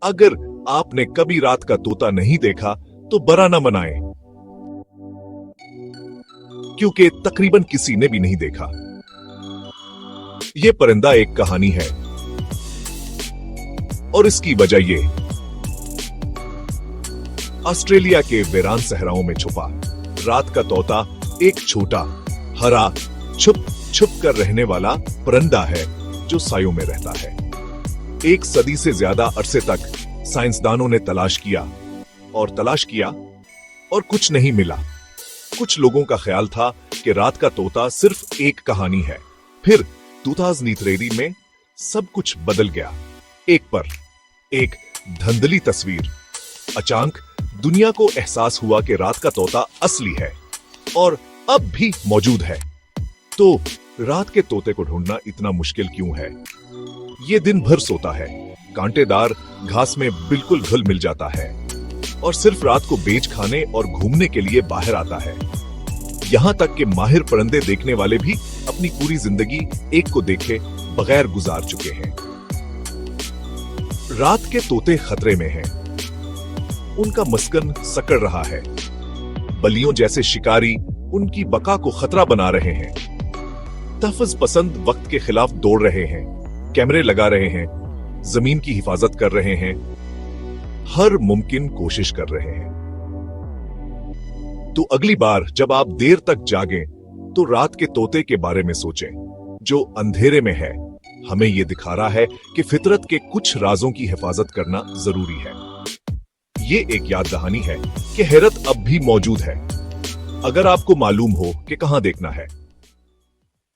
अगर आपने कभी रात का तोता नहीं देखा तो बुरा न मनाएं, क्योंकि तकरीबन किसी ने भी नहीं देखा। यह परिंदा एक कहानी है और इसकी वजह ये, ऑस्ट्रेलिया के वीरान सहराओं में छुपा रात का तोता एक छोटा, हरा, छुप छुप कर रहने वाला परिंदा है जो सायों में रहता है। एक सदी से ज्यादा अरसे तक साइंसदानों ने तलाश किया और कुछ नहीं मिला। कुछ लोगों का ख्याल था कि रात का तोता सिर्फ एक कहानी है। फिर 2003 में सब कुछ बदल गया। एक धंधली तस्वीर। अचानक दुनिया को एहसास हुआ कि रात का तोता असली है और अब भी मौजूद है। तो रात के तोते को ढूंढना इतना मुश्किल क्यों है? ये दिन भर सोता है, कांटेदार घास में बिल्कुल घुल मिल जाता है और सिर्फ रात को बेच खाने और घूमने के लिए बाहर आता है। यहां तक कि माहिर परिंदे देखने वाले भी अपनी पूरी जिंदगी एक को देखे बगैर गुजार चुके हैं। रात के तोते खतरे में हैं। उनका मस्कन सकड़ रहा है। बलियों जैसे शिकारी उनकी बका को खतरा बना रहे हैं। तहफ़्फ़ुज़ पसंद वक्त के खिलाफ दौड़ रहे हैं, कैमरे लगा रहे हैं, जमीन की हिफाजत कर रहे हैं, हर मुमकिन कोशिश कर रहे हैं। तो अगली बार जब आप देर तक जागें तो रात के तोते के बारे में सोचें, जो अंधेरे में है, हमें यह दिखा रहा है कि फितरत के कुछ राजों की हिफाजत करना जरूरी है। ये एक याद दहानी है कि हैरत अब भी मौजूद है, अगर आपको मालूम हो कि कहां देखना है।